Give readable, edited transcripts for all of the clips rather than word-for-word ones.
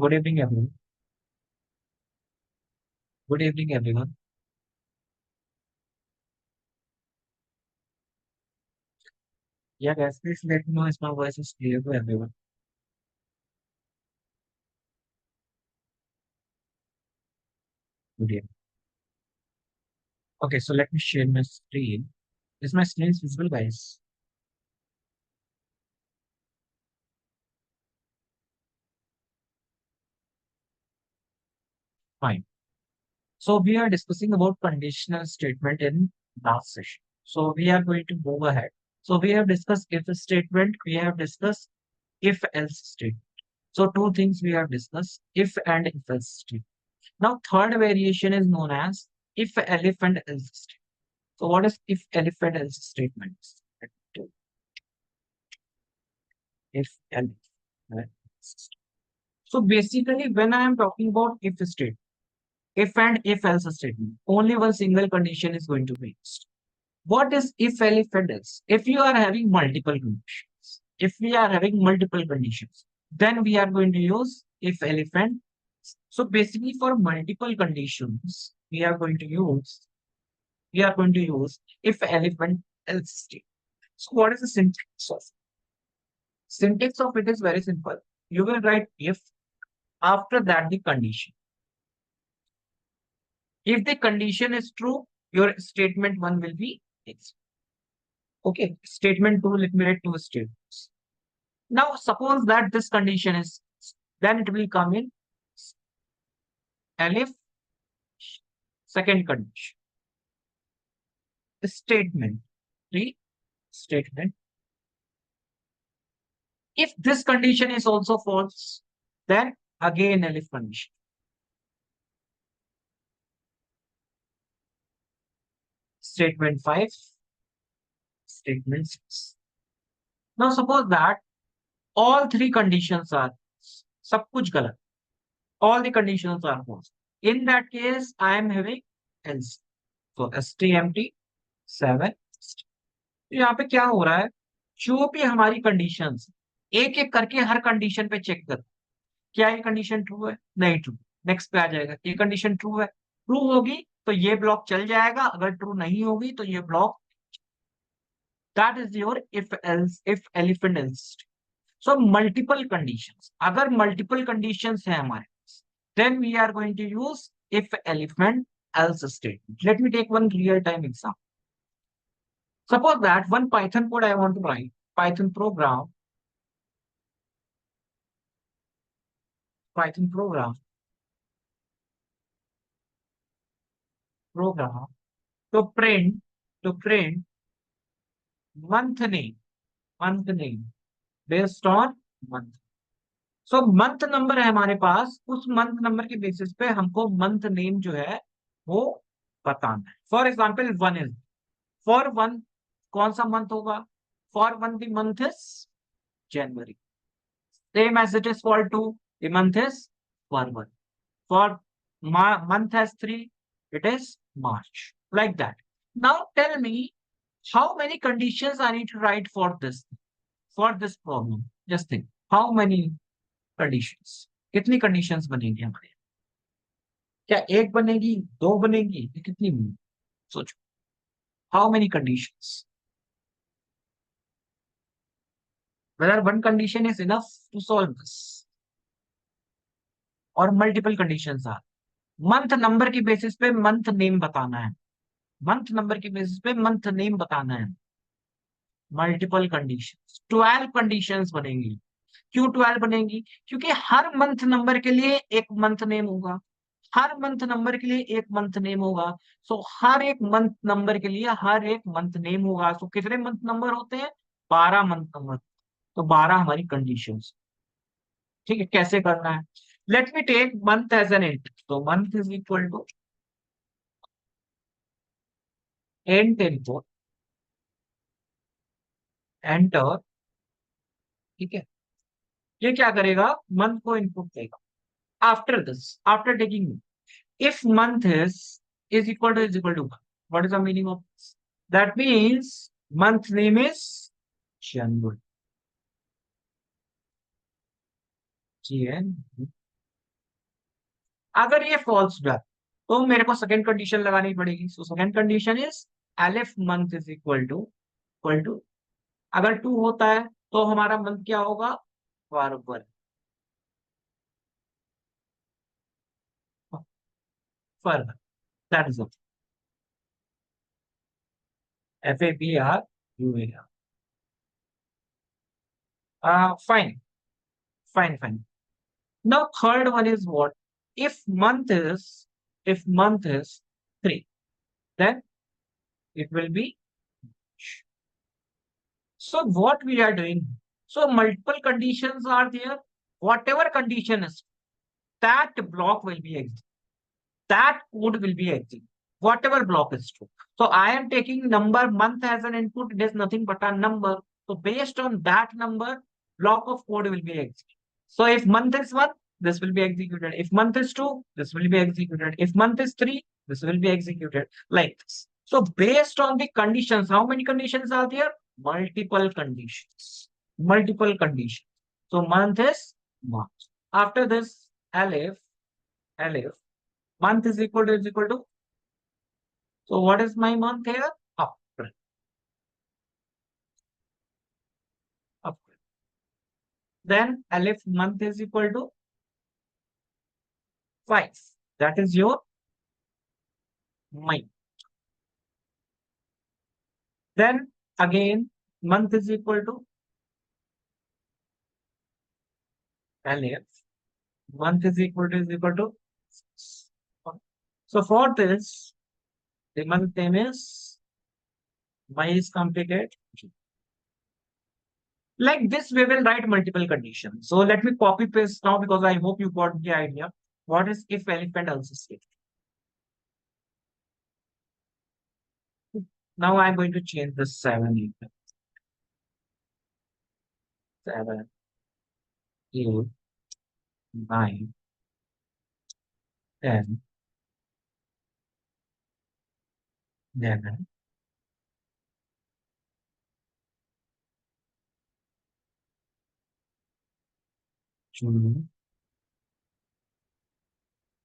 Good evening, everyone. Good evening, everyone. Yeah, guys, please let me know if my voice is clear to everyone. Good evening. Okay, so let me share my screen. Is my screen visible, guys? Fine. So we are discussing about conditional statement in last session. So we are going to move ahead. So we have discussed if statement, we have discussed if else statement. So two things we have discussed, if and if else statement. Now third variation is known as if elephant else statement. So what is if elephant else statement? If else. Else. So basically, when I am talking about if state, if and if else statement, only one single condition is going to be used. What is if elephant else? If you are having multiple conditions, if we are having multiple conditions, then we are going to use if elephant. So basically, for multiple conditions, we are going to use if elephant else state. So what is the syntax of? Syntax of it is very simple. You will write if, after that the condition. If the condition is true, your statement one will be X. Okay, statement two, let me write two statements. Now, suppose that this condition is, then it will come in elif second condition. Statement three, statement. If this condition is also false, then again elif condition. Statement five, statement six. Now, suppose that all three conditions are सब कुछ गलत, all the conditions are false. In that case, I am having else. So stmt 7. तो यहाँ पे क्या हो रहा है, जो भी हमारी कंडीशंस एक एक करके हर कंडीशन पे चेक कर, क्या ये कंडीशन ट्रू है, नहीं ट्रू, नेक्स्ट पे आ जाएगा, ये कंडीशन ट्रू है, ट्रू होगी तो ये ब्लॉक चल जाएगा, अगर ट्रू नहीं होगी तो ये block, that is your if else, if elephant else. So multiple conditions, अगर मल्टीपल कंडीशंस है हमारे पास, then we are going to use if elephant else statement. Let me take one real time example. Suppose that one Python code I want to write, Python program, Python program to print month name based on month. So month number है हमारे पास, उस month number के basis पे हमको month name जो है वो बताना है. For example one is, for one कौन सा मंथ होगा, for one the month is January, same as it is for two, the month is February, for month has three, it is March, like that. Now tell me how many conditions I need to write for this problem. Just think, how many conditions, कितनी conditions बनेगी हमारे, क्या एक बनेगी, दो बनेगी, या कितनी बनेगी, सोचो, how many conditions, whether one condition is enough to solve this, और multiple conditions are. Month number की बेसिस पे मंथ नेम बताना है, मंथ नंबर की बेसिस पे मंथ नेम बताना है. मल्टीपल कंडीशंस, 12 कंडीशंस बनेंगी. क्यों 12 बनेंगी, क्योंकि हर मंथ नंबर के लिए एक मंथ नेम होगा, हर मंथ नंबर के लिए एक मंथ नेम होगा. सो हर एक मंथ नंबर के लिए हर एक मंथ नेम होगा. सो कितने मंथ नंबर होते हैं, 12 मंथ नंबर. तो 12 हमारी कंडीशंस. ठीक है, कैसे करना है, let me take month as an int. तो month is equal to int input enter. ठीक है, ये क्या करेगा, मंथ को इनपुट देगा. After this, after taking, if month is equal to what is the meaning of this? That means month name is January. Jan. अगर ये false हुआ तो मेरे को सेकंड कंडीशन लगानी पड़ेगी। So second condition is elif month is equal to अगर 2 होता है तो हमारा मंथ क्या होगा, फरवरी। फरवरी, that is FABRUAR। Fine, fine. Now third one is what? If month is if month is 3, then it will be. So what we are doing? So multiple conditions are there. Whatever condition is, that block will be exit. That code will be exit. Whatever block is true. So I am taking number month as an input. It is nothing but a number. So based on that number, block of code will be exit. So if month is 1, this will be executed. If month is 2, this will be executed. If month is 3, this will be executed like this. So based on the conditions, how many conditions are there? Multiple conditions. Multiple conditions. So month is March. After this, Aleph, month is equal to. So what is my month here? April. April. Then Aleph month is equal to 5. That is your May. Then again, month is equal to Aleph. Month is equal to 6. So for this, the month name is May is completed. Like this, we will write multiple conditions. So let me copy paste now because I hope you got the idea. What is if elephant else state? Now I'm going to change the 7, 7, 8, 9, 10, 11, June,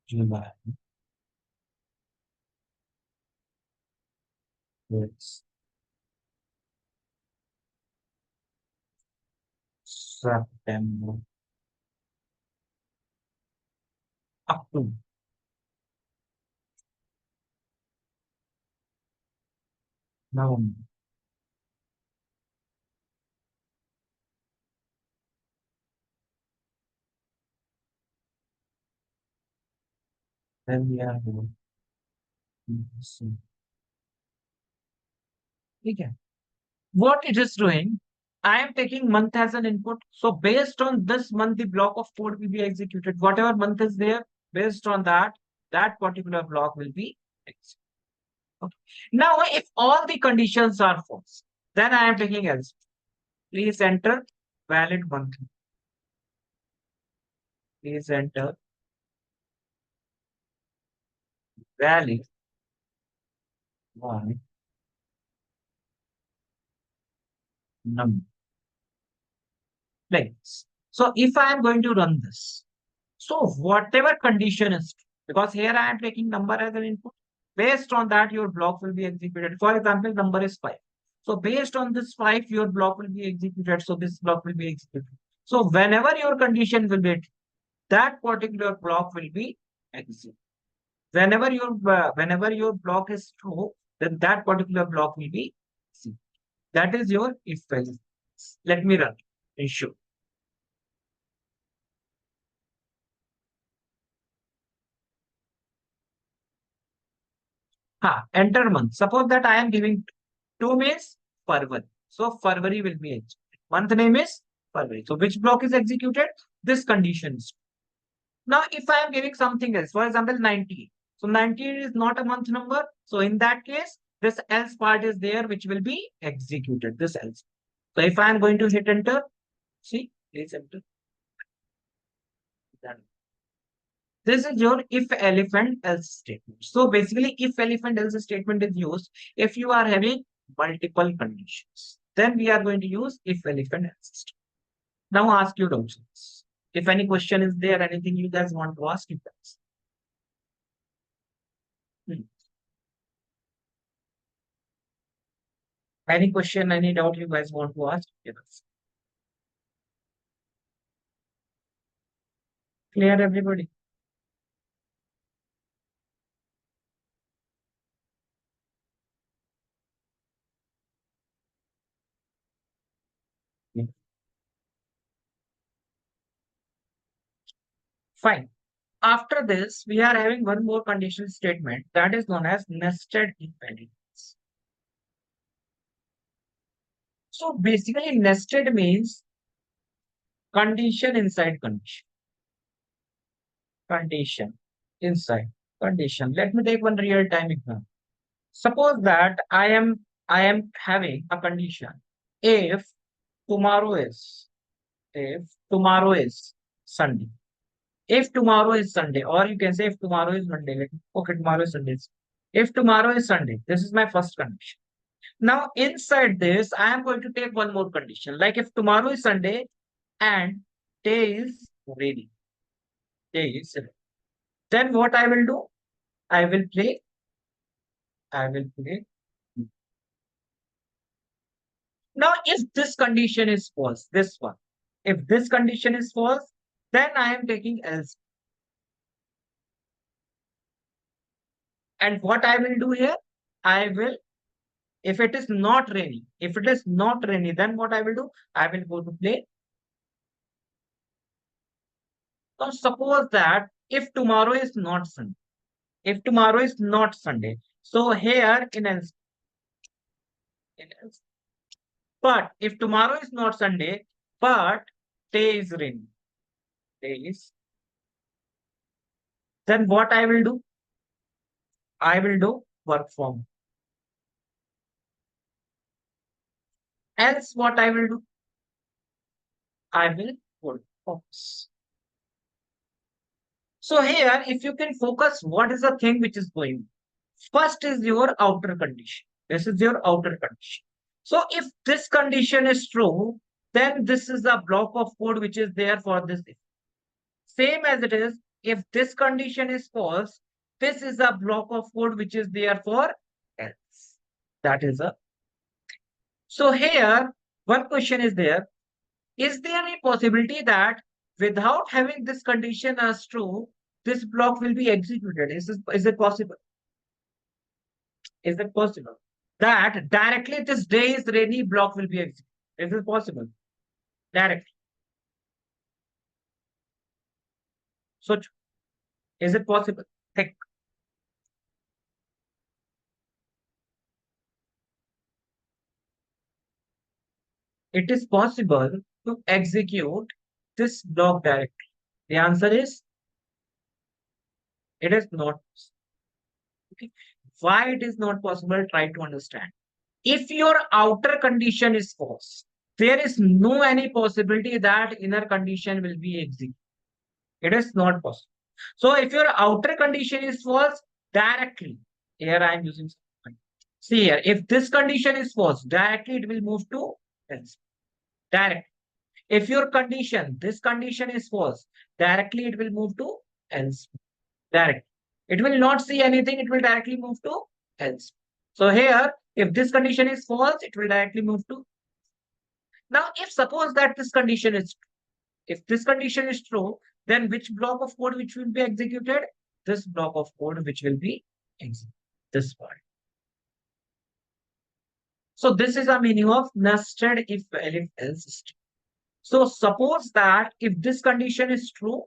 July, August, September, October, November. Then we are going to see. Okay. What it is doing, I am taking month as an input. So based on this month, the block of code will be executed. Whatever month is there, based on that, that particular block will be executed. Okay. Now, if all the conditions are false, then I am taking else. Please enter valid month. Please enter valid one number. Like this. So if I am going to run this, so whatever condition is, because here I am taking number as an input, based on that your block will be executed. For example, number is 5. So based on this 5, your block will be executed. So this block will be executed. So whenever your condition will be, that particular block will be executed. Whenever your block is true, then that particular block will be executed. That is your if else. Let me run. Ensure. Enter month. Suppose that I am giving 2 means February. So February will be executed. Month name is February. So which block is executed? This condition is. Now if I am giving something else, for example 90. So 90 is not a month number. So in that case, this else part is there which will be executed. This else. So if I am going to hit enter, see, please enter. Done. This is your if elephant else statement. So basically, if elephant else statement is used if you are having multiple conditions. Then we are going to use if elephant else statement. Now ask your doubts. If any question is there, anything you guys want to ask, you guys. Any question, any doubt you guys want to ask? Yes. Clear, everybody? Yeah. Fine. After this, we are having one more conditional statement that is known as nested if elements. So basically, nested means condition inside condition. Condition inside condition. Let me take one real time example. Suppose that I am having a condition. If tomorrow is if tomorrow is Sunday. If tomorrow is Sunday, or you can say if tomorrow is Monday. Okay, tomorrow is Sunday. If tomorrow is Sunday, this is my first condition. Now inside this, I am going to take one more condition. Like if tomorrow is Sunday and day is rainy. Day is rainy. Then what I will do? I will play. I will play. Now, if this condition is false, this one, if this condition is false, then I am taking else. And what I will do here, I will, if it is not rainy, if it is not rainy, then what I will do, I will go to play. Now, suppose that if tomorrow is not Sunday, if tomorrow is not Sunday, so here in else. But if tomorrow is not Sunday, but day is rainy, day is, then what I will do, I will do work from. Else, what I will do, I will hold focus. So here, if you can focus, what is the thing which is going on? First is your outer condition. This is your outer condition. So if this condition is true, then this is the block of code which is there for this. Same as it is, if this condition is false, this is a block of code which is there for else. That is a. So here, one question is there. Is there any possibility that without having this condition as true, this block will be executed? Is it possible? Is it possible that directly this day is rainy block will be executed? Is it possible? Directly. So is it possible? Think. It is possible to execute this block directly. The answer is it is not. Okay. Why it is not possible? Try to understand. If your outer condition is false, there is no any possibility that inner condition will be executed. It is not possible. So if your outer condition is false, directly, here I am using, see here, if this condition is false, directly it will move to else. Direct. If your condition, this condition is false, directly it will move to else. Direct. It will not see anything, it will directly move to else. So here, if this condition is false, it will directly move to. Now, if suppose that this condition is, if this condition is true, then which block of code which will be executed? This block of code which will be executed. This part. So this is a meaning of nested if else system. So suppose that if this condition is true,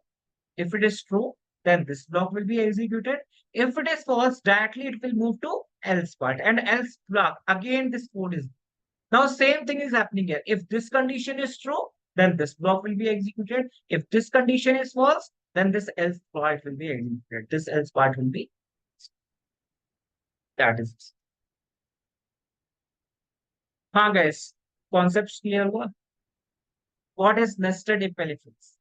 if it is true, then this block will be executed. If it is false, directly it will move to else part and else block. Again, this code is. Now, same thing is happening here. If this condition is true, then this block will be executed. If this condition is false, then this else part will be executed. This else part will be. That is. हाँ guys, concepts clear हुआ? What is nested if else?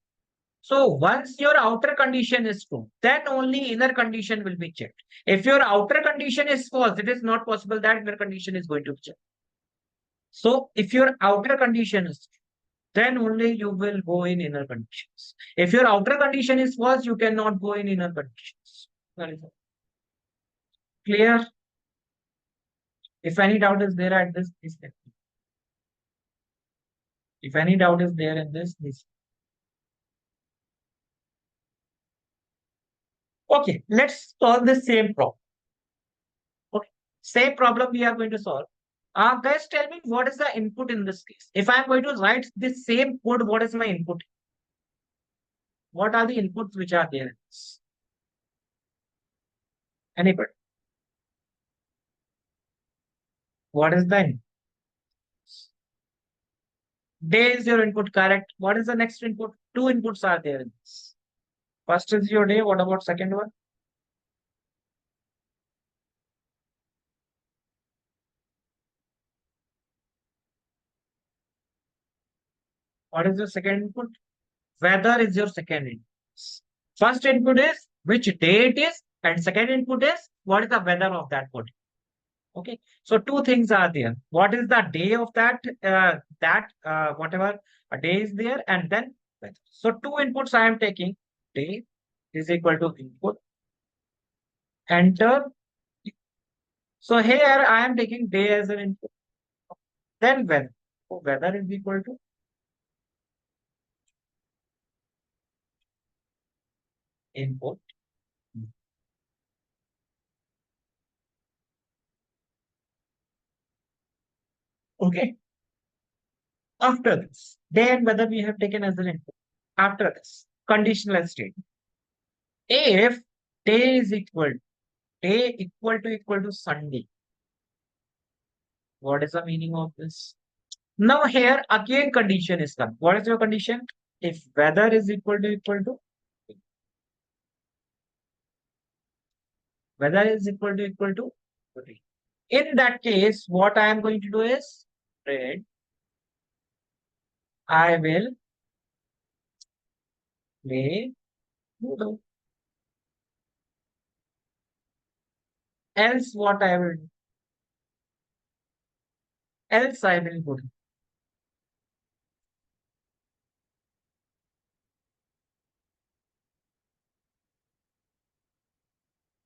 So once your outer condition is true, then only inner condition will be checked. If your outer condition is false, it is not possible that inner condition is going to be checked. So if your outer condition is true, then only you will go in inner conditions. If your outer condition is false, you cannot go in inner conditions. Clear? If any doubt is there at this, please let me. If any doubt is there in this, please. Okay, let's solve the same problem. Okay, same problem we are going to solve. Guys, tell me what is the input in this case? If I'm going to write the same code, what is my input? What are the inputs which are there in this? Anybody? What is the input? Day is your input, correct? What is the next input? Two inputs are there in this. First is your day. What about second one? What is the second input? Weather is your second input. First input is which day it is, and second input is what is the weather of that body. Okay, so two things are there. What is the day of that whatever a day is there, and then weather. So two inputs I am taking. Day is equal to input. Enter. So here I am taking day as an input. Then weather. So weather is equal to input. Okay. After this, day and weather we have taken as an input. After this, conditional statement. If day equal to Sunday, what is the meaning of this? Now here again condition is come. What is your condition? If weather is equal to rain. In that case, what I am going to do is print. I will play Ludo. Else what I will do? Else I will go to.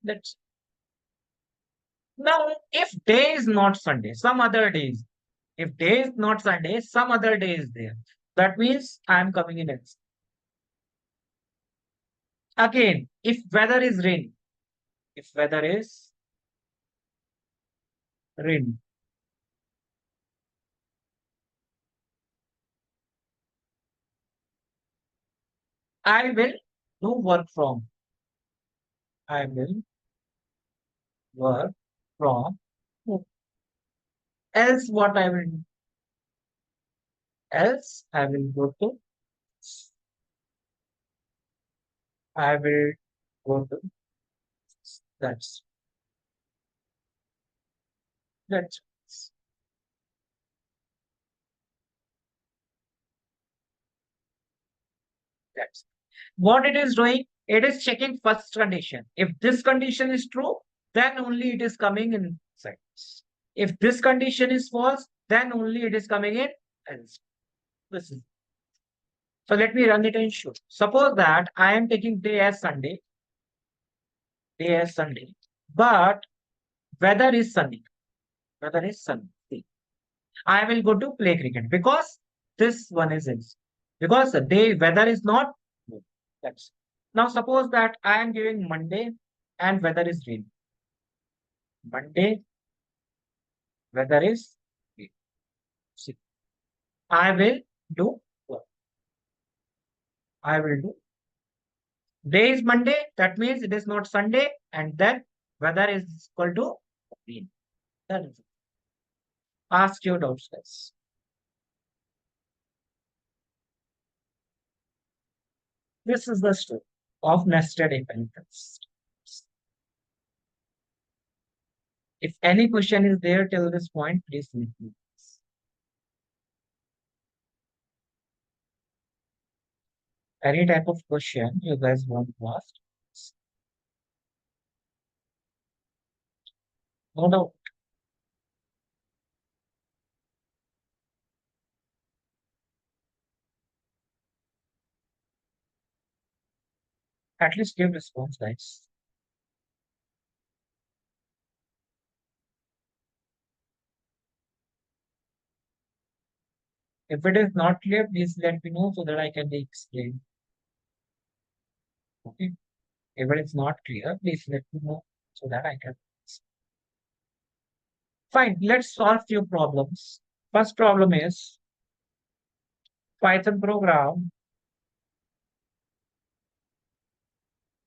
Let's now if day is not Sunday, some other days. If day is not Sunday, some other day is there. That means I am coming in else. Again, if weather is rain, if weather is rain, I will do work from. I will work from home. Else what I will do? Else I will go to. I will go to. That's that's that's what it is doing. It is checking first condition. If this condition is true, then only it is coming in seconds. If this condition is false, then only it is coming in else. This is so let me run it and show. Suppose that I am taking day as Sunday, but weather is sunny. Weather is sunny. See, I will go to play cricket because this one is else. Because the day weather is not good. That's now suppose that I am giving Monday and weather is rain. Monday weather is rain. See, I will do what? I will do. Day is Monday, that means it is not Sunday, and then weather is equal to rain. That is it. Ask your doubts, guys. This is the story of nested if else. If any question is there till this point, please let me know. Any type of question you guys want to ask, no doubt. At least give response, guys. If it is not clear, please let me know so that I can explain. Okay. If it is not clear, please let me know so that I can. Fine. Let's solve few problems. First problem is Python program.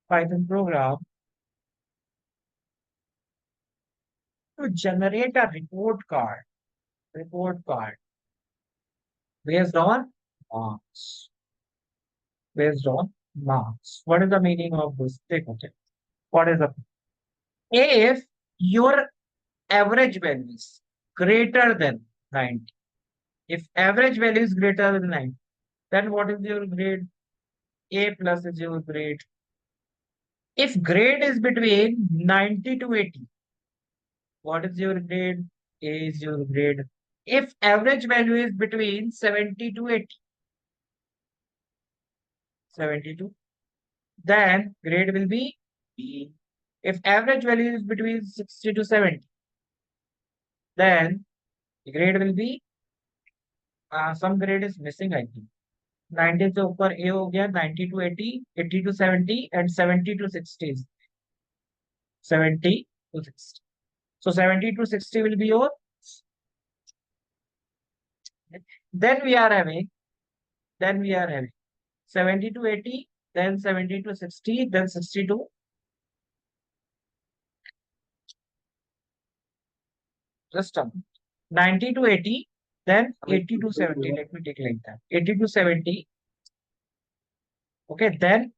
Python program to generate a report card. Report card based on marks. Based on marks. What is the meaning of this? Take a check. What is the if your average value is greater than 90? If average value is greater than 90, then what is your grade? A plus is your grade. If grade is between 90 to 80, what is your grade? A is your grade. If average value is between 70 to 80, 72, then grade will be B. If average value is between 60 to 70, then grade will be some grade is missing, I think. 90 से ऊपर A हो गया, 90 to 80, 80 to 70, and 70 to 60. 70 to 60. So 70 to 60 will be your. Then we are having, then we are having 70 to 80, then 70 to 60, then 60 to, just 90 to 80, then 80 to 70. Let me take like that. 80 to 70. Okay, then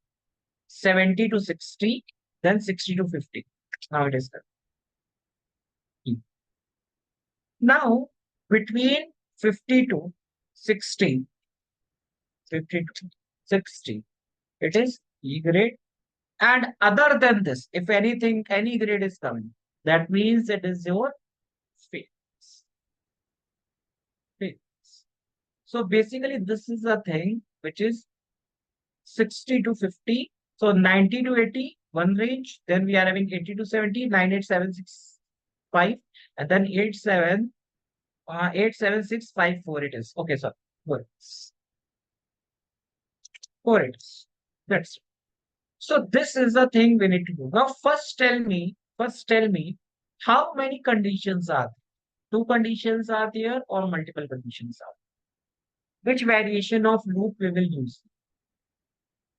70 to 60, then 60 to 50. Now it is done. Now, between 50 to 60, 50 to 60, it is E grade. And other than this, if anything, any grade is coming, that means it is your phase. Phase. So basically, this is a thing which is 60 to 50. So 90 to 80, one range. Then we are having 80 to 70, 98765, and then 87654 it is. Okay, sir. Good. 4 it is. That's it. So this is the thing we need to do. Now, first tell me, how many conditions are there? Two conditions are there or multiple conditions are there? Which variation of loop we will use?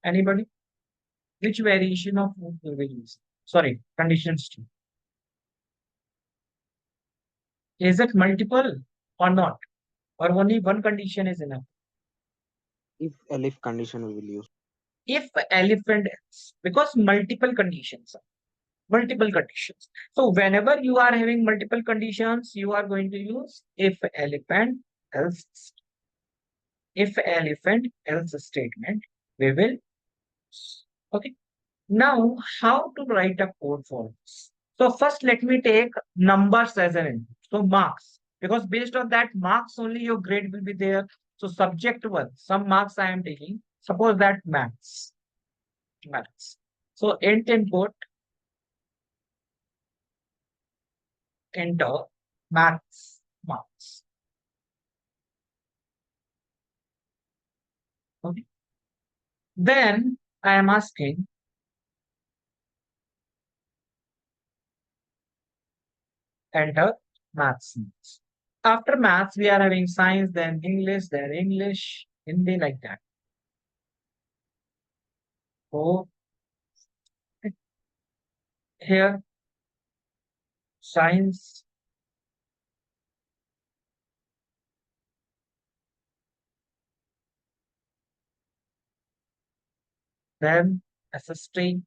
Anybody? Which variation of loop we will use? Sorry, conditions two. Is it multiple or not? Or only one condition is enough? If elif condition we will use. If elephant else, because multiple conditions are. Multiple conditions. So whenever you are having multiple conditions, you are going to use else, if elephant else statement, we will. Okay. Now, how to write a code for this? So first, let me take numbers as an input. So marks, because based on that marks only your grade will be there. So subject one, some marks I am taking. Suppose that maths, maths. So int input, enter maths, marks. Okay. Then I am asking enter maths. After maths, we are having science, then English, Hindi, like that. So here, science, then SST,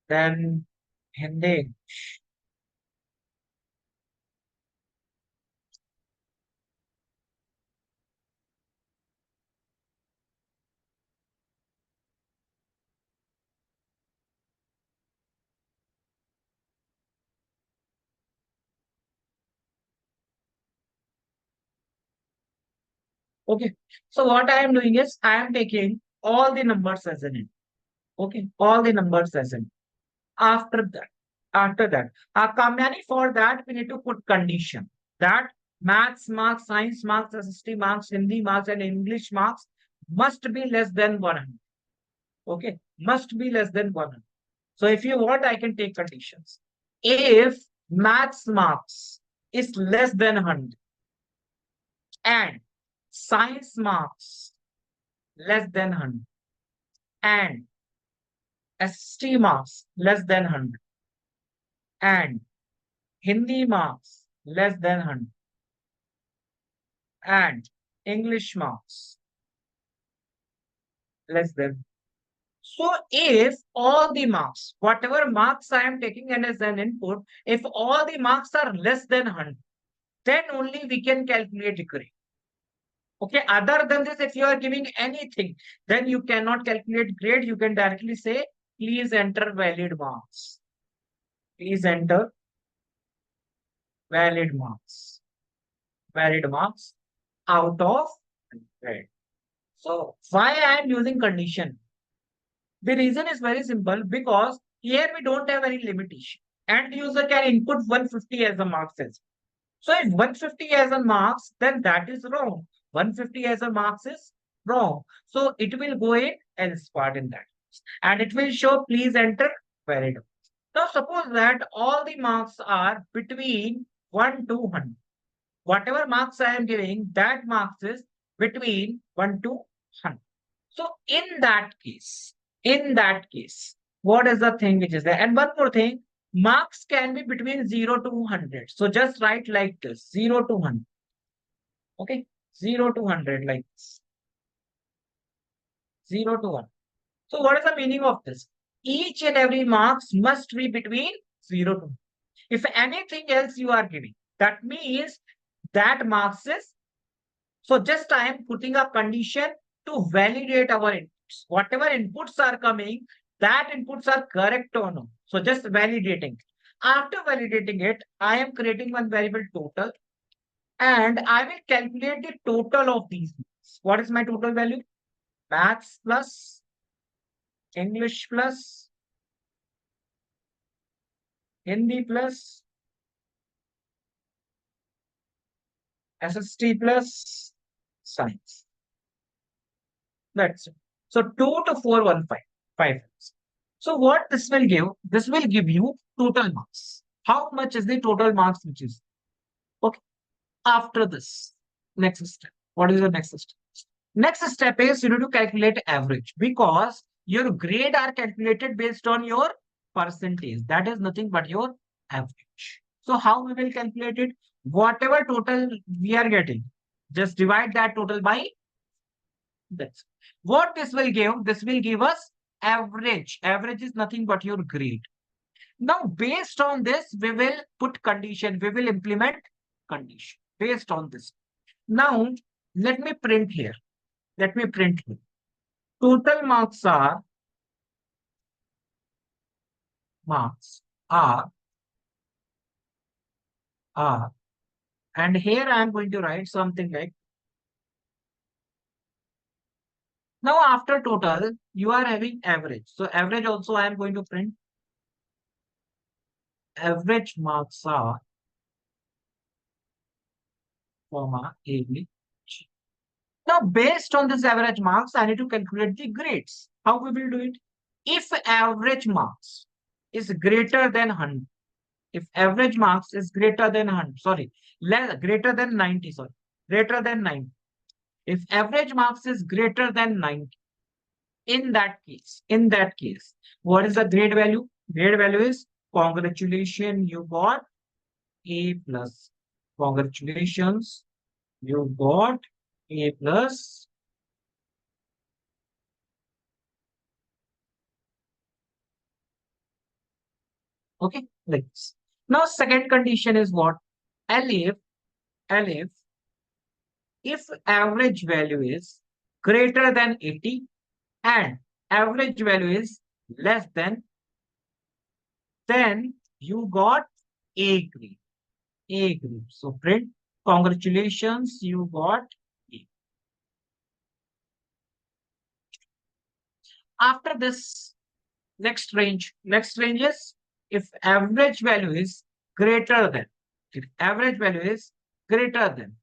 then Hindi. Okay. So what I am doing is I am taking all the numbers as an int. Okay. All the numbers as an int. After that, Kamyani, for that we need to put condition that maths marks, science marks, SST marks, Hindi marks, and English marks must be less than 100. Okay, must be less than 100. So if you want, I can take conditions. If maths marks is less than 100 and science marks less than 100 and ST marks less than 100 and Hindi marks less than 100 and English marks less than. So if all the marks, whatever marks I am taking and as an input, if all the marks are less than 100, then only we can calculate the grade. Okay, other than this, if you are giving anything, then you cannot calculate grade. You can directly say, please enter valid marks. Please enter valid marks. Valid marks out of grade. So why I am using condition? The reason is very simple because here we don't have any limitation. End user can input 150 as a marks as. So if 150 as a marks, then that is wrong. 150 as a marks is wrong. So it will go in else part in that. And it will show please enter valid. Now suppose that all the marks are between 1 to 100. Whatever marks I am giving, that marks is between 1 to 100. So in that case, what is the thing which is there? And one more thing, marks can be between 0 to 100. So just write like this, 0 to 100. Okay, 0 to 100 like this. 0 to 1. So what is the meaning of this? Each and every marks must be between 0 to 1. If anything else you are giving, that means that marks is. So just I am putting a condition to validate our inputs. Whatever inputs are coming, that inputs are correct or no. So just validating. After validating it, I am creating one variable total and I will calculate the total of these marks. What is my total value? Maths plus English plus Hindi plus SST plus science. That's it. So 2 to 415. 5. So what this will give? This will give you total marks. How much is the total marks which is? Okay. After this, next step. What is the next step? Next step is you need to calculate average because your grade are calculated based on your percentage. That is nothing but your average. So how we will calculate it? Whatever total we are getting, just divide that total by this. What this will give? This will give us average. Average is nothing but your grade. Now, based on this, we will put condition. We will implement condition based on this. Now, let me print here. Let me print here. Total marks are are are, and here I am going to write something like. Now, after total, you are having average. So, average also I am going to print. Average marks are, comma, average. Now, based on this average marks, I need to calculate the grades. How we will do it? If average marks is greater than 100, if average marks is greater than 100, sorry, greater than 90, sorry, greater than 90. If average marks is greater than 90, in that case, what is the grade value? Grade value is congratulations, you got A plus. Congratulations, you got A plus. Okay, like this. Now, second condition is what? Elif, if average value is greater than 80 and average value is less than, then you got A grade. A grade. So print, congratulations, you got A. After this, Next range is if average value is greater than, if average value is greater than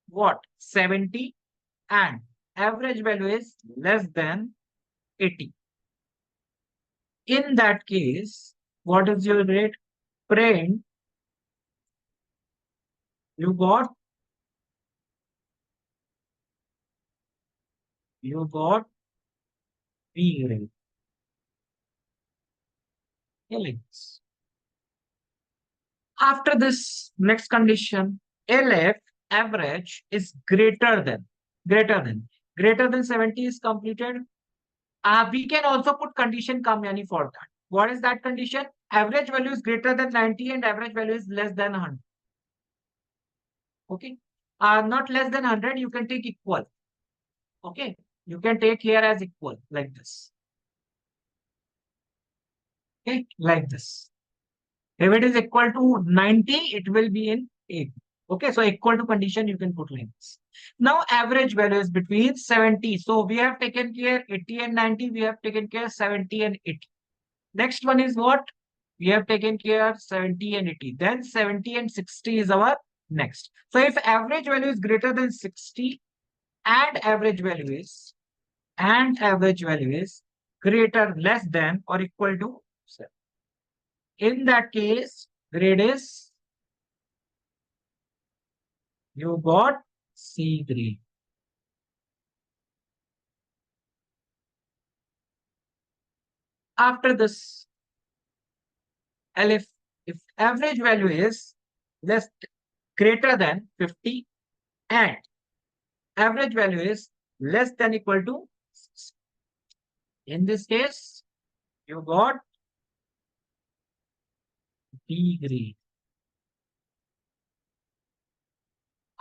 what? 70 and average value is less than 80. In that case, what is your grade? Print, you got, you got B grade. Alex. After this, next condition, LF average is greater than, greater than 70 is completed. We can also put condition Kamyani for that. What is that condition? Average value is greater than 90 and average value is less than 100. Okay. Not less than 100, you can take equal. Okay. You can take here as equal like this. Okay. Like this. If it is equal to 90, it will be in 8. Okay, so equal to condition you can put like this. Now average value is between 70. So we have taken care 80 and 90. We have taken care 70 and 80. Next one is what? We have taken care 70 and 80. Then 70 and 60 is our next. So if average value is greater than 60 and average value is greater, less than or equal to 7. In that case, grade is, you got C grade. After this, if average value is less greater than 50 and average value is less than equal to 6. In this case, you got B grade.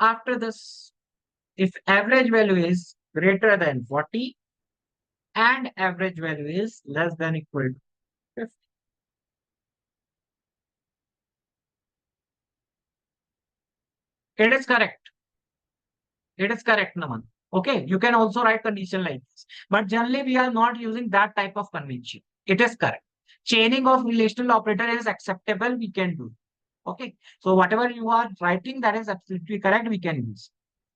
After this, if average value is greater than 40 and average value is less than equal to 50. It is correct. It is correct, Naman. Okay, you can also write condition like this. But generally, we are not using that type of convention. It is correct. Chaining of relational operator is acceptable. We can do. Okay, so whatever you are writing, that is absolutely correct. We can use.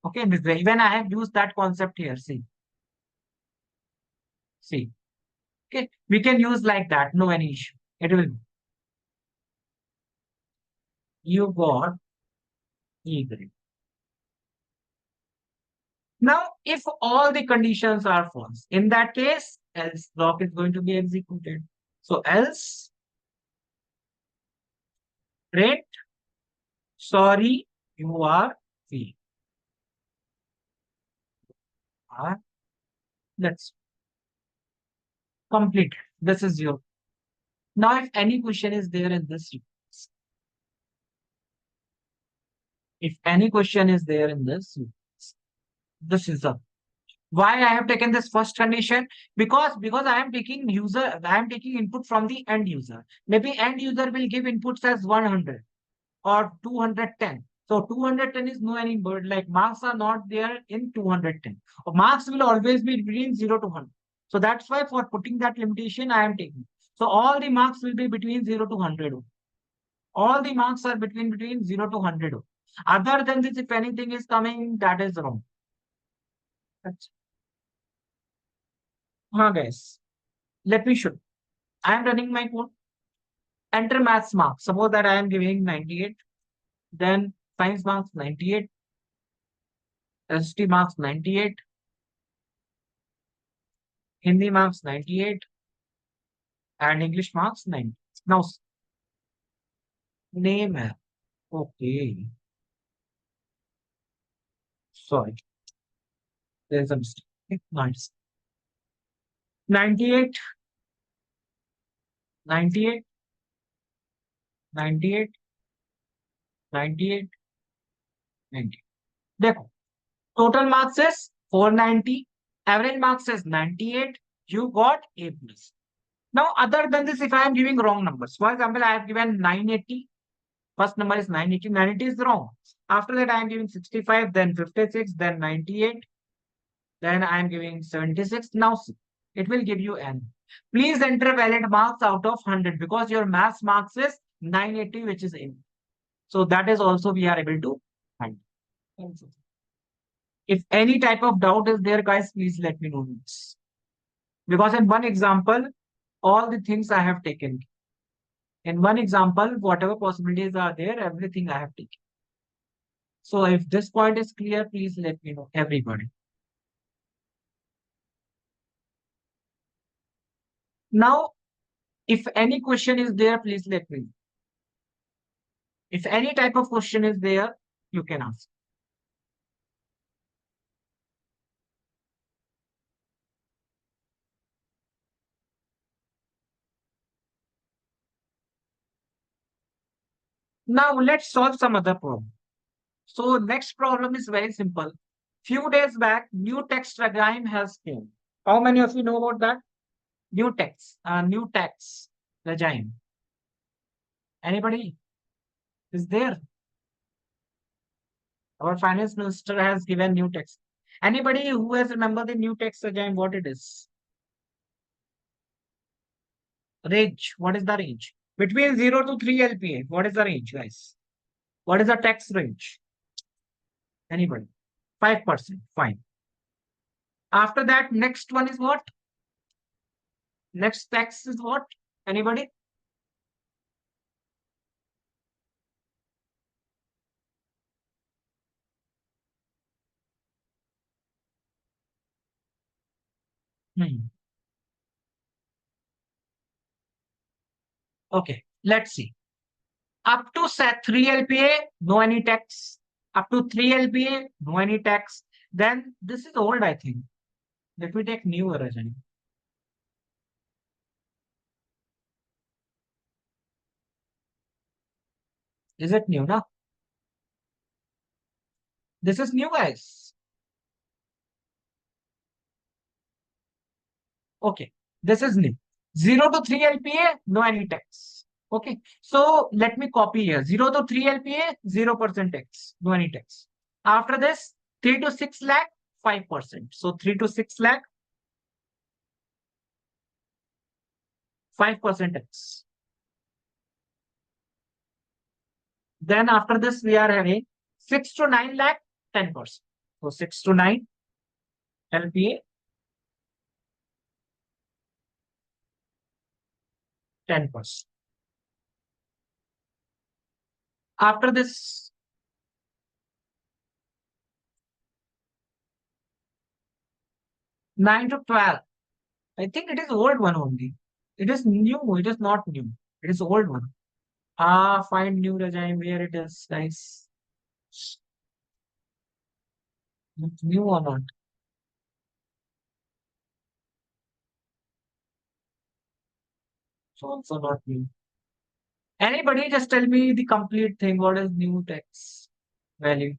Okay, even I have used that concept here. See. Okay, we can use like that. No any issue. It will. You got E grade. Now, if all the conditions are false, in that case, else block is going to be executed. So else, print, sorry, you are failed. That's completed. This is your. Now, if any question is there in this, if any question is there in this is the. Why I have taken this first condition? Because I am taking input from the end user. Maybe end user will give inputs as 100 or 210. So 210 is no any bird, like marks are not there in 210. Marks will always be between 0 to 100. So that's why for putting that limitation I am taking. So all the marks will be between 0 to 100. All the marks are between 0 to 100. Other than this, if anything is coming, that is wrong. That's guys. Let me show. I am running my code. Enter maths marks. Suppose that I am giving 98. Then science marks 98. ST marks 98. Hindi marks 98. And English marks 90. Now, name app. Okay. Sorry. There's a mistake. Nice. 98. 98. 98. 98. 90. देखो. Total marks is 490. Average marks is 98. You got A plus. Now, other than this, if I am giving wrong numbers, for example, I have given 980. First number is 980. 980 is wrong. After that, I am giving 65, then 56, then 98. Then I am giving 76. Now, see. It will give you N. Please enter valid marks out of 100 because your maths marks is 980, which is in. So that is also we are able to find. If any type of doubt is there, guys, please let me know this. Because in one example, all the things I have taken. In one example, whatever possibilities are there, everything I have taken. So if this point is clear, please let me know, everybody. Now, if any question is there, please let me know. If any type of question is there, you can ask. Now, let's solve some other problem. So next problem is very simple. Few days back, new text regime has came. How many of you know about that? New text regime. Anybody is there? Our finance minister has given new text. Anybody who has remembered the new text regime, what it is? Range. What is the range? Between 0 to 3 LPA. What is the range, guys? What is the tax range? Anybody? 5%. Fine. After that, next one is what? Next tax is what? Anybody? Hmm. Okay. Let's see. Up to set 3 LPA, no any tax. Up to 3 LPA, no any tax. Then this is old, I think. Let me take new version. Is it new now? This is new, guys. Okay. This is new. 0 to 3 LPA, no any tax. Okay. So let me copy here. 0 to 3 LPA, 0% tax. No any tax. After this, 3 to 6 lakh, 5%. So 3 to 6 lakh, 5% tax. Then after this, we are having 6 to 9 lakh, 10%. So 6 to 9 LPA, 10%. After this, 9 to 12. I think it is old one only. It is new. It is not new. It is old one. Find new regime where it is, guys. It's new or not? It's also not new. Anybody just tell me the complete thing. What is new tax value?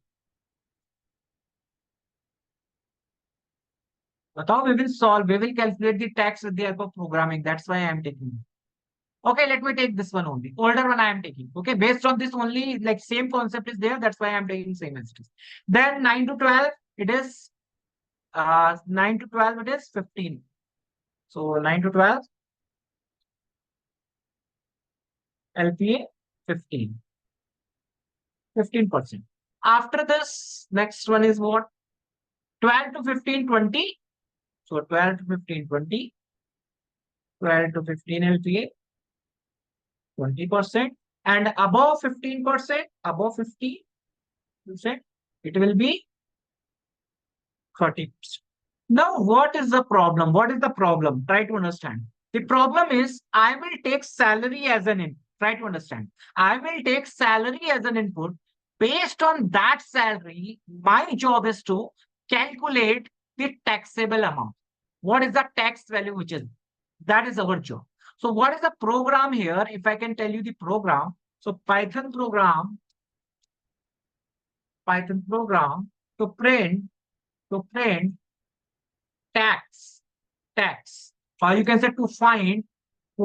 Batao, we will solve. We will calculate the tax with the help of programming. That's why I am taking it. Okay, let me take this one only. Older one I am taking. Okay, based on this only, like same concept is there. That's why I am taking same as it is. Then 9 to 12, it is 9 to 12, it is 15. So 9 to 12, LPA 15. 15%. After this, next one is what? 12 to 15, 20. So 12 to 15, 20. 12 to 15 LPA, 20%. And above 15%, above 50%, it will be 30%. Now, what is the problem? What is the problem? Try to understand. The problem is I will take salary as an input. Try to understand. I will take salary as an input. Based on that salary, my job is to calculate the taxable amount. What is the tax value which is? That is our job. So what is the program here? If I can tell you the program. So Python program to print tax, tax, or you can say to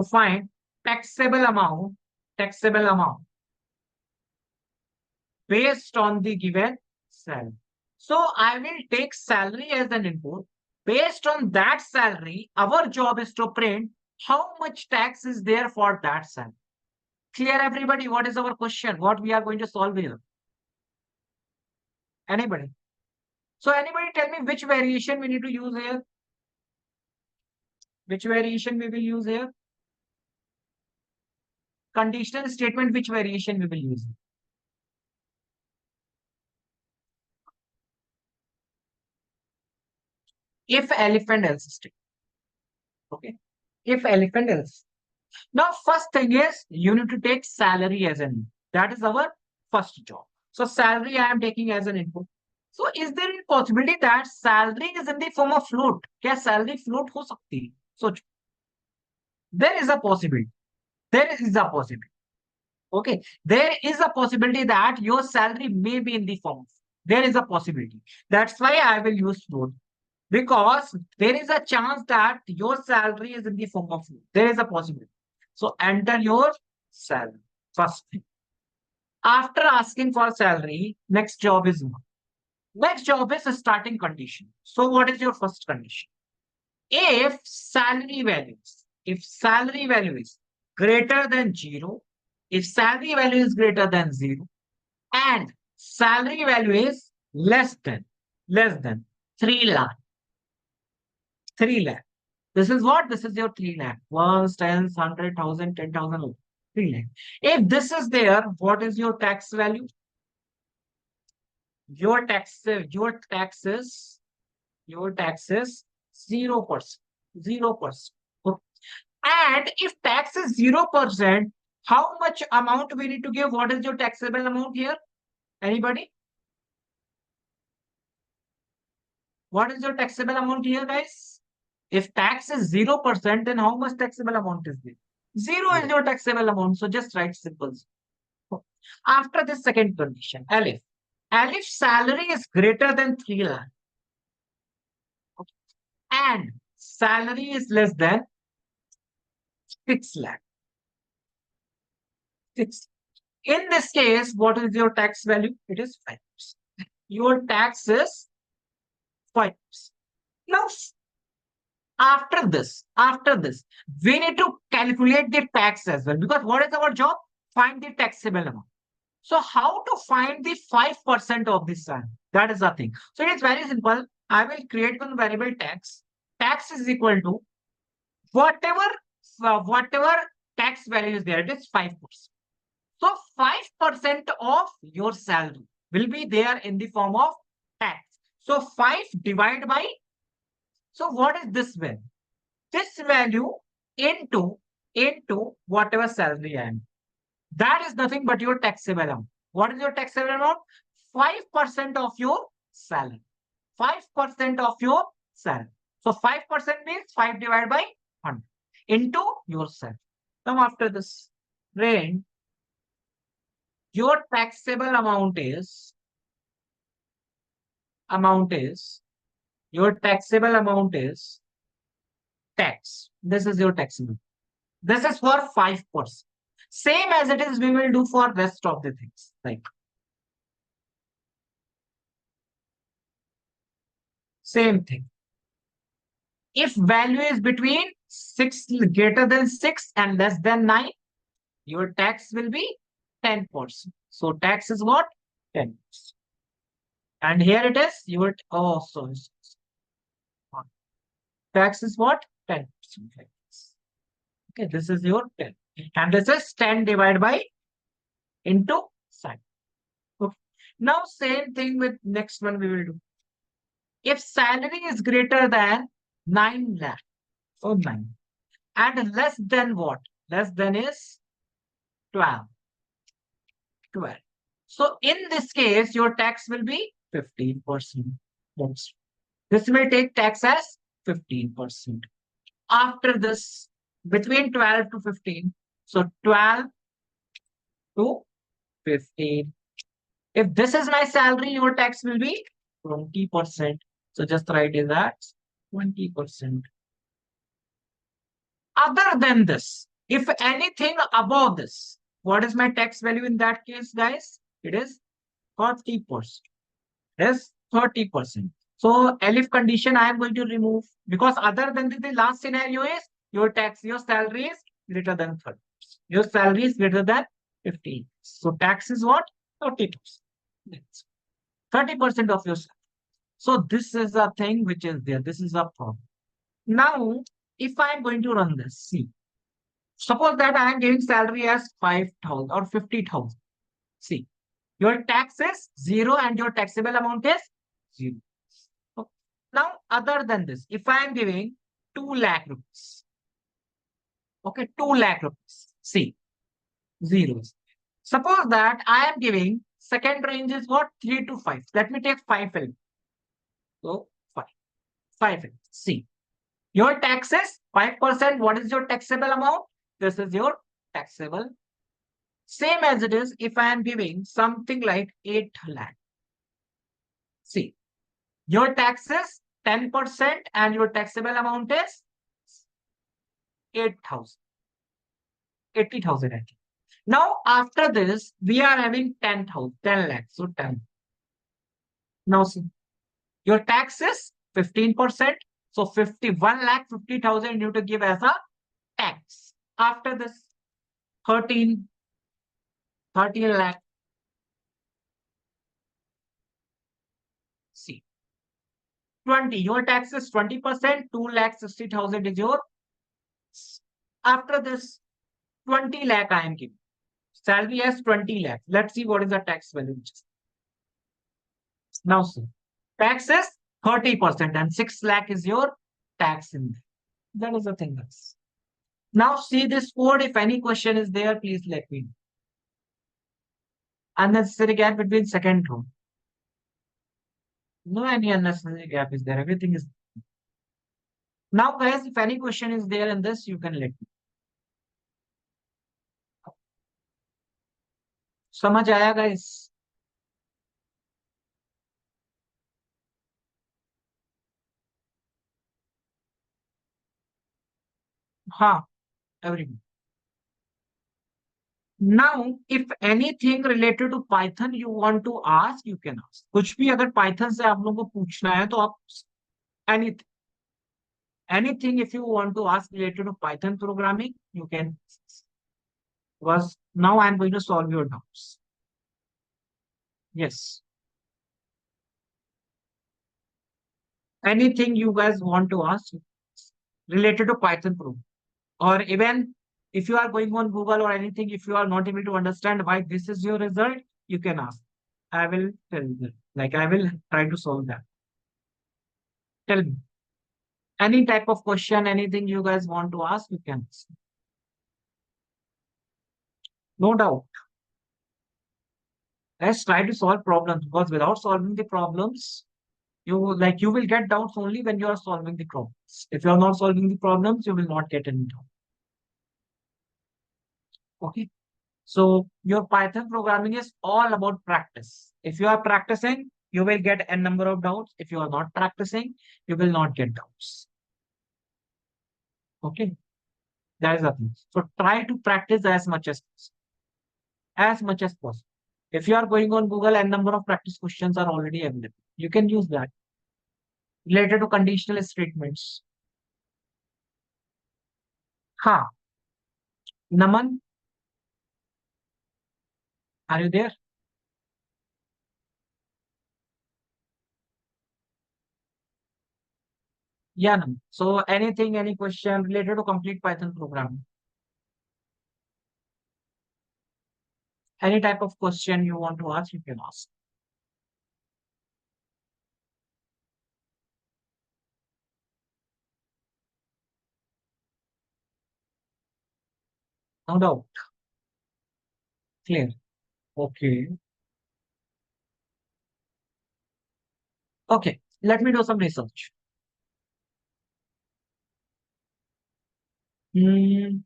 find taxable amount based on the given salary. So I will take salary as an input. Based on that salary, our job is to print how much tax is there for that salary. Clear, everybody? What is our question? What we are going to solve here? Anybody? So anybody tell me which variation we need to use here? Which variation we will use here? Conditional statement, which variation we will use? If elephant else state. Okay. If elephant else. Now, first thing is you need to take salary as an input. That is our first job. So salary I am taking as an input. So is there a possibility that salary is in the form of float? क्या salary float हो सकती है? So there is a possibility. There is a possibility. Okay. There is a possibility that your salary may be in the form of. There is a possibility. That's why I will use float. Because there is a chance that your salary is in the form of float. There is a possibility. So enter your salary. First thing. After asking for salary, next job is what? Next job is a starting condition. So what is your first condition? If salary value is greater than 0, if salary value is greater than 0, and salary value is less than 3 lakh, 3 lakh. This is what? This is your 3 lakh. Ones, tens, 100,000, 10,000, 3 lakh. If this is there, what is your tax value? Your taxes 0%. 0%. Okay. And if tax is 0%, how much amount we need to give? What is your taxable amount here? Anybody? What is your taxable amount here, guys? If tax is 0%, then how much taxable amount is there? Zero is your taxable amount. So just write simple. After this second condition, Alif. Alif salary is greater than 3 lakh. Okay. And salary is less than 6 lakh. 6. In this case, what is your tax value? It is 5%. Your tax is 5%. Now, after this, we need to calculate the tax as well. Because what is our job? Find the taxable amount. So how to find the 5% of this salary? That is the thing. So it is very simple. I will create one variable tax. Tax is equal to whatever tax value is there. It is 5%. So 5% of your salary will be there in the form of tax. So 5 divided by. So what is this value? This value into whatever salary I am. That is nothing but your taxable amount. What is your taxable amount? 5% of your salary. 5% of your salary. So 5% means 5 divided by 100 into your salary. Now after this, rain, your taxable amount is tax. This is your taxable. This is for 5%. Same as it is, we will do for rest of the things. Like same thing. If value is between 6 greater than 6 and less than 9, your tax will be 10%. So tax is what? 10%. And here it is, your tax is what? 10%. Okay, this is your 10. And this is 10 divided by into sine. Okay. Now same thing with next one we will do. If salary is greater than 9 lakh, so 9, and less than what? Less than is 12. 12. So in this case, your tax will be 15%. This will take tax as 15%. After this, between 12 to 15. So 12 to 15. If this is my salary, your tax will be 20%. So just write it that 20%. Other than this, if anything above this, what is my tax value in that case, guys? It is 30%. Yes, 30%. So elif condition I am going to remove because other than the last scenario is your salary is greater than 30. Your salary is greater than 15. So tax is what? 30%. That's 30% of your salary. So this is a thing which is there. This is a problem. Now, if I am going to run this, see, suppose that I am giving salary as 5,000 or 50,000. See, your tax is zero and your taxable amount is zero. Okay. Now, other than this, if I am giving 2 lakh rupees, okay, 2 lakh rupees, see, zeros. Suppose that I am giving second range is what? 3 to 5. Let me take 5 elements. So, 5. 5 elements. See, your tax is 5%. What is your taxable amount? This is your taxable. Same as it is if I am giving something like 8 lakh. See, your tax is 10% and your taxable amount is 8,000, 80,000 actually. Now, after this, we are having 10,000, 10 lakhs. So 10. Now, see, your tax is 15%. So 51 lakh 50,000 you need to give as a tax. After this, 13, 13 lakh. See, 20. Your tax is 20%. 2 lakh 60,000 is your. After this, 20 lakh I am giving. Salary as 20 lakh. Let's see what is the tax value. Now, see, tax is 30% and 6 lakh is your tax in there. That is the thing. Guys. Now, see this code. If any question is there, please let me know. Unnecessary gap between second row. No any unnecessary gap is there. Everything is. Now, guys, if any question is there in this, you can let me. समझ आया guys? हाँ, everything. Now, if anything related to Python you want to ask, you can ask. कुछ भी अगर Python से आप लोगों को पूछना है तो आप anything, anything if you want to ask related to Python programming, you can. Was now I am going to solve your doubts. Yes. Anything you guys want to ask related to Python program, or even if you are going on Google or anything, if you are not able to understand why this is your result, you can ask. I will tell you. Like I will try to solve that. Tell me. Any type of question, anything you guys want to ask, you can ask. No doubt. Let's try to solve problems because without solving the problems, you will get doubts only when you are solving the problems. If you are not solving the problems, you will not get any doubt. Okay. So your Python programming is all about practice. If you are practicing, you will get a number of doubts. If you are not practicing, you will not get doubts. Okay. That is the thing. So try to practice as much as possible. As much as possible. If you are going on Google, a number of practice questions are already available. You can use that related to conditional statements. Ha. Naman, are you there? Yeah, Naman. So anything, any question related to complete Python program. Any type of question you want to ask, you can ask. No doubt. Clear. Okay. Okay. Let me do some research. Hmm.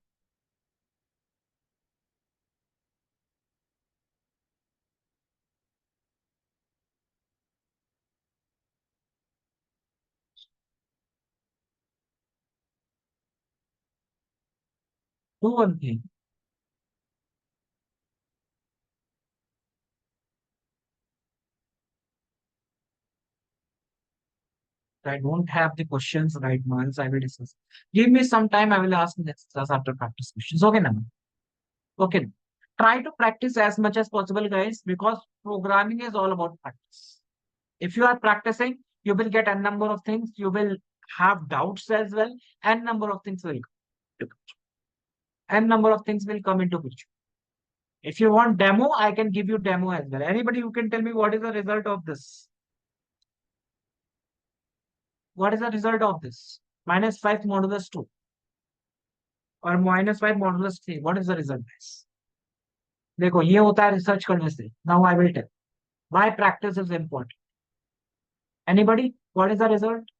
Do one thing. I don't have the questions right now, else I will discuss. Give me some time, I will ask next class after practice questions. Okay, now. Okay. Try to practice as much as possible, guys, because programming is all about practice. If you are practicing, you will get a number of things. You will have doubts as well, and number of things will come. And number of things will come into picture. If you want demo, I can give you demo as well. Anybody who can tell me what is the result of this? What is the result of this? -5 modulus 2 और -5 modulus 3. What is the result, guys? देखो ये होता है research करने से. Now I will tell why practice is important. Anybody? What is the result?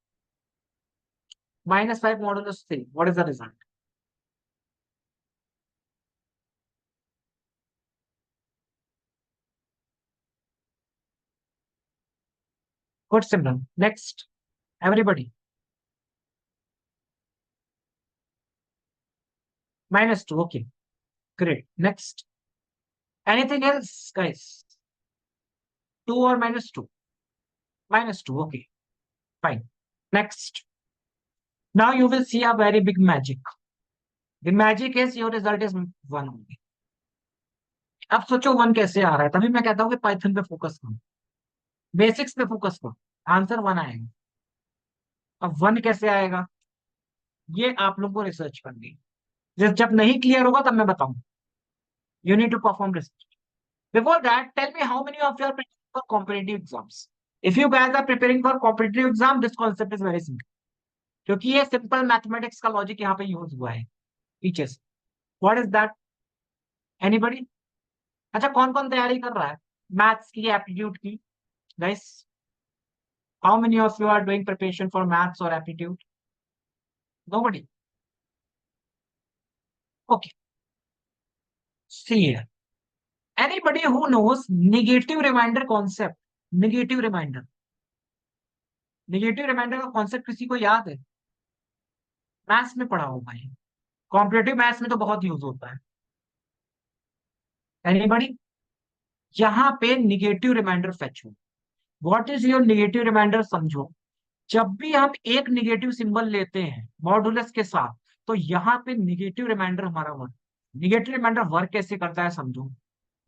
-5 modulus 3. What is the result? Good, Simran. Next. Everybody. -2. Okay. Great. Next. Anything else, guys? 2 or -2? -2. Okay. Fine. Next. Now you will see a very big magic. The magic is your result is 1 only. अब सोचो 1 कैसे आ रहा है, तभी मैं कहता हूँ कि पाइथन पे फोकस करो, बेसिक्स पे फोकस करो, आंसर 1 आएगा. अब 1 कैसे आएगा, ये आप लोग को रिसर्च करनी है. जब नहीं क्लियर होगा तब मैं बताऊं. You need to perform research. Before that tell me how many of you are preparing for competitive exams. If you guys are preparing for competitive exam, this concept is very simple, क्योंकि ये simple mathematics का logic यहाँ पे use हुआ है पीछे से. What is that? Anybody? अच्छा, कौन कौन तैयारी कर रहा है मैथ्स की, एप्टीट्यूड की? Guys, how many of you are doing preparation for maths or aptitude? Nobody. Okay. See here. Anybody who knows negative reminder concept? Negative reminder. Negative reminder का concept किसी को याद है? मैथ्स में पढ़ा होगा ये. कॉम्पिटेटिव मैथ्स में तो बहुत यूज होता है. Anybody? यहाँ पे निगेटिव रिमाइंडर फेच हो. What is your negative remainder? समझो, जब भी हम एक निगेटिव सिंबल लेते हैं मॉडुलस के साथ, तो यहाँ पे निगेटिव रिमाइंडर हमारा वर्क. निगेटिव रिमाइंडर वर्क कैसे करता है समझो.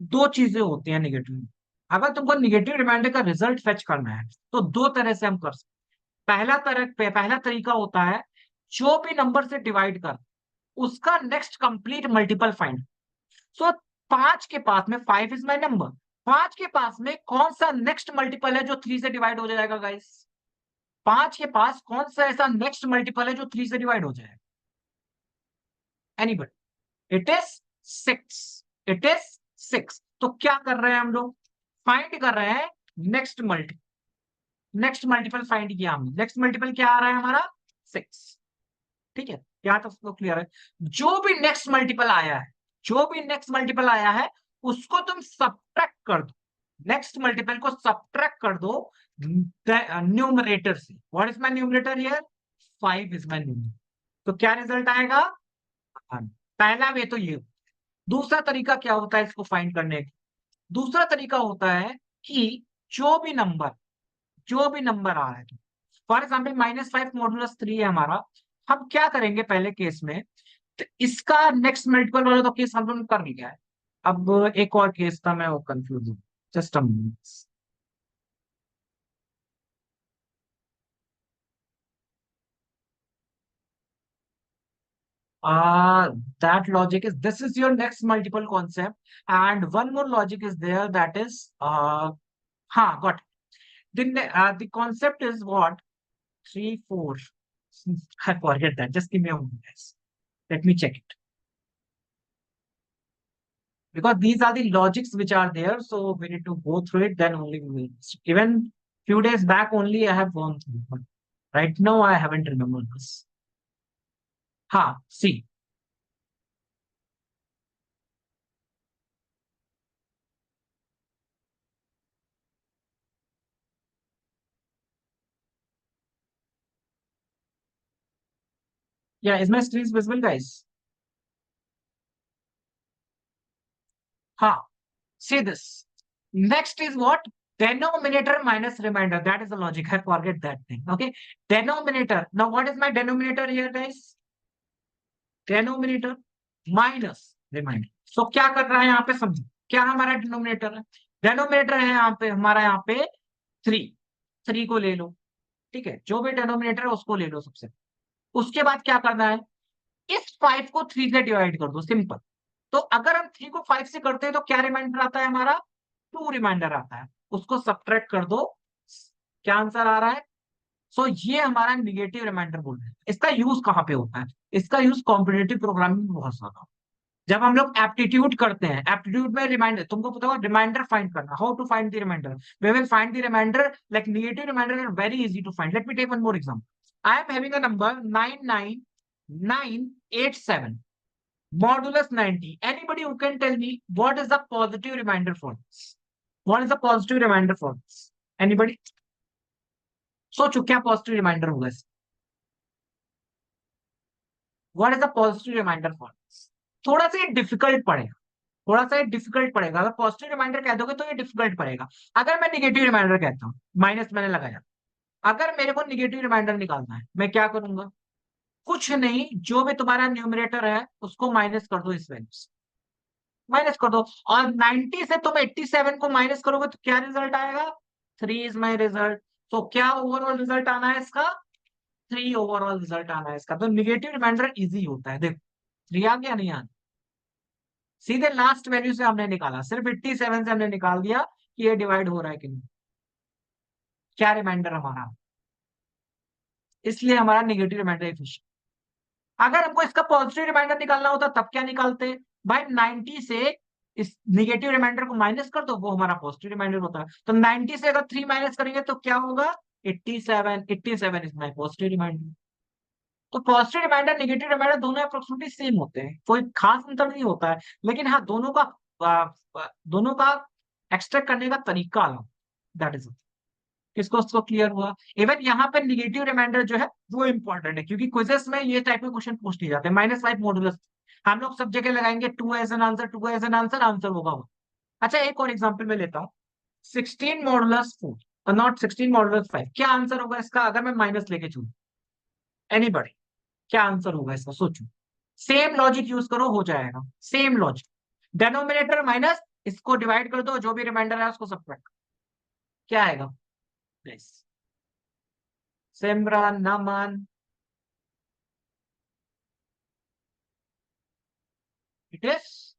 दो चीजें होती हैं निगेटिव. अगर तुमको निगेटिव रिमाइंडर का रिजल्ट फेच करना है तो दो तरह से हम कर सकते. पहला तरीका होता है, जो भी नंबर से डिवाइड कर उसका नेक्स्ट कंप्लीट मल्टीपल फाइंड. सो 5 के पास में 5 इज माई नंबर. 5 के पास में कौन सा नेक्स्ट मल्टीपल है जो 3 से डिवाइड हो जाएगा गाइस? 5 के पास कौन सा ऐसा नेक्स्ट मल्टीपल है जो 3 से डिवाइड हो जाएगा? Anybody? It is 6. It is 6. तो क्या कर रहे हैं हम लोग? फाइंड कर रहे हैं नेक्स्ट मल्टीपल फाइंड किया हमने. नेक्स्ट मल्टीपल क्या आ रहा है हमारा? 6. ठीक है, क्या तक तो क्लियर है? जो भी नेक्स्ट मल्टीपल आया है, जो भी नेक्स्ट मल्टीपल आया है उसको तुम सब्ट्रैक्ट कर दो. नेक्स्ट मल्टीपल को सब्ट्रैक्ट कर दो न्यूमरेटर से. What is my numerator here? 5 is my numerator. तो क्या रिजल्ट आएगा? पहला वे तो ये. दूसरा तरीका क्या होता है इसको फाइंड करने का? दूसरा तरीका होता है कि जो भी नंबर आ रहा है, फॉर एग्जाम्पल -5 मॉडुलस 3 है हमारा. हम क्या करेंगे पहले केस में, तो इसका नेक्स्ट मल्टीपल वाला तो केस हम लोग कर लिया है. अब एक और केस था, मैं वो कंफ्यूज हूँ. Just a minute. That logic is, this is your next multiple concept, and one more logic is there, that is got it. The concept is what? 3 4. I forget that, just give me a moment, guys. Let me check it, because these are the logics which are there, so we need to go through it, then only we will. Even few days back only I have gone through, but right now I haven't remembered this. See. Yeah, is my screen visible, guys? See this. Next is what? Denominator minus remainder. That is the logic. I forget that thing. Okay. Denominator. Now what is my denominator here, guys? Denominator minus remainder. So क्या कर रहा है यहाँ पे समझो, क्या हमारा denominator है? डिनोमिनेटर है यहाँ पे हमारा, यहाँ पे 3, 3 को ले लो, ठीक है, जो भी डिनोमिनेटर है उसको ले लो सबसे। उसके बाद क्या करना है, इस 5 को 3 से डिवाइड कर दो, सिंपल। तो अगर हम 3 को 5 से करते हैं तो क्या रिमाइंडर आता है हमारा? 2 रिमाइंडर आता है, उसको सब्ट्रैक्ट कर दो, क्या आंसर आ रहा है? सो ये हमारा निगेटिव रिमाइंडर बोल रहे हैं। इसका यूज कहाँ पे होता है? इसका यूज कॉम्पिटेटिव प्रोग्रामिंग में बहुत ज्यादा। जब हम लोग एप्टीट्यूड करते हैं, एप्टीट्यूड में रिमाइंडर, तुमको पता होगा रिमाइंडर फाइंड करना, how to find the remainder, we will find the remainder like negative remainder are very easy to find. Let me take one more example. I am having a number 99987 modulus 90. Anybody who can tell me what is the positive remainder for this? What is the positive remainder for this? Anybody? सोचो क्या positive remainder होगा इसका? What is the positive remainder for this? थोड़ा सा ये difficult पड़ेगा, थोड़ा सा ये डिफिकल्ट पड़ेगा। अगर पॉजिटिव रिमाइंडर कह दोगे तो ये डिफिकल्ट पड़ेगा। अगर मैं निगेटिव रिमाइंडर कहता हूँ, माइनस मैंने लगाया, अगर मेरे को निगेटिव रिमाइंडर निकालना है, मैं क्या करूंगा? कुछ नहीं, जो भी तुम्हारा न्यूमरेटर है उसको माइनस कर दो, इस वैल्यू से माइनस कर दो, और 90 से तुम 87 को माइनस करोगे तो क्या रिजल्ट आएगा? 3 इज माई रिजल्ट। तो क्या ओवरऑल रिजल्ट आना है इसका? 3 ओवरऑल रिजल्ट आना है इसका। तो निगेटिव रिमाइंडर इजी होता है, देखो 3 आ गया, नहीं आना, सीधे लास्ट वैल्यू से हमने निकाला, सिर्फ 87 से हमने निकाल दिया कि ये डिवाइड हो रहा है कि नहीं, क्या रिमाइंडर हमारा, इसलिए हमारा निगेटिव रिमाइंडर एफिशिएंट। अगर हमको इसका पॉजिटिव रिमाइंडर निकालना होता तब क्या निकालते भाई? 90 से इस निगेटिव रिमाइंडर को माइनस कर दो, वो हमारा पॉजिटिव रिमाइंडर होता है। तो 90 से अगर 3 माइनस करेंगे तो क्या होगा? 87, 87 इज माई पॉजिटिव रिमाइंडर। तो पॉजिटिव रिमाइंडर निगेटिव रिमाइंडर दोनों अप्रोक्सीमेटली सेम होते हैं, कोई खास अंतर नहीं होता है, लेकिन हाँ दोनों का एक्सट्रैक्ट करने का तरीका अलग, दैट इज। किसको उसको क्लियर हुआ? इवन यहाँ पे निगेटिव रिमाइंडर जो है वो इंपॉर्टेंट है, क्योंकि क्विजेस में ये टाइप के क्वेश्चन पूछ लिए जाते हैं। -5 मॉडुलस हम लोग सब जगह लगाएंगे, 2 as an answer, 2 as an answer, answer होगा वो। अच्छा एक और एग्जांपल मैं लेता हूँ, 16 मॉडुलस 4 और नॉट 16 मॉडुलस 5, क्या आंसर होगा इसका अगर मैं माइनस लेके चलूं? एनीबॉडी? क्या आंसर होगा इसका, सोचो। सेम लॉजिक यूज करो, हो जाएगा सेम लॉजिक। डेनोमिनेटर माइनस, इसको डिवाइड कर दो, जो भी रिमाइंडर है उसको सब्ट्रैक्ट, क्या आएगा? Simran, Naman, it is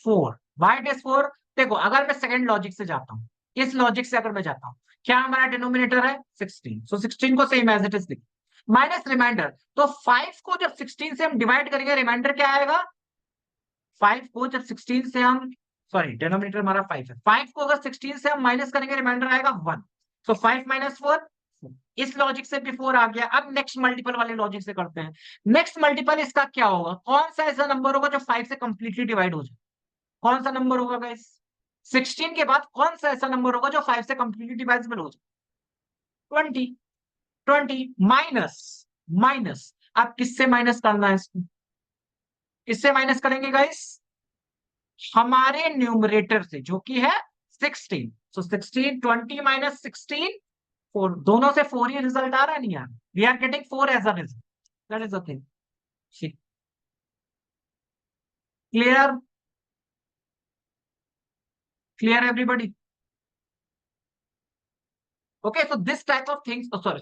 4। Why it is 4? देखो अगर मैं सेकंड लॉजिक से जाता हूं, इस लॉजिक से अगर मैं जाता हूं, क्या हमारा डिनोमिनेटर है 16, सो 16 को सेम एज इट इज लिख, माइनस रिमाइंडर, तो 5 को जब 16 से हम डिवाइड करेंगे रिमाइंडर क्या आएगा? 5 को जब 16 से हम, सॉरी डिनोमिनेटर हमारा 5 है, 5 को अगर 16 से हम माइनस करेंगे रिमाइंडर आएगा 1। सो 5 माइनस 4, इस लॉजिक से बिफोर आ गया। अब नेक्स्ट मल्टीपल वाले लॉजिक से करते हैं। नेक्स्ट मल्टीपल इसका क्या होगा? कौन सा ऐसा नंबर होगा जो 5 से कंप्लीटली डिवाइड हो जाए? कौन सा नंबर होगा गाइस? 16 के बाद कौन सा ऐसा नंबर होगा जो 5 से कंप्लीटली डिवाइजिबल हो जाए? 20। 20 माइनस, माइनस, अब किससे माइनस करना है इसको? किससे माइनस करेंगे गाइस? हमारे न्यूमरेटर से, जो कि है 16। सो 16, 20 माइनस 16, 4, दोनों से 4 ही रिजल्ट आ रहा है, नहीं यार? We are getting 4 as a result, that is the thing. Clear? Clear everybody? Okay, so this type of things, oh, sorry,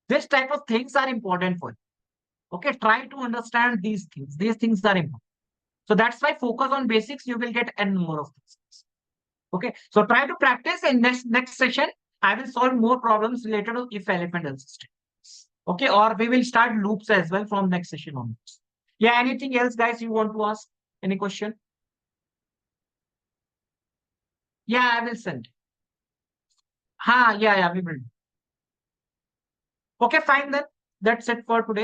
this type of things are important for you. Okay, try to understand these things. These things are important. So that's why focus on basics. You will get n more of things. Okay, so try to practice. In next session, I will solve more problems related to if elephant else system. Okay, or we will start loops as well from next session onwards. Yeah, anything else, guys? You want to ask? Any question? Yeah, I will send. Ha, yeah, we will. Okay, fine then. That's it for today.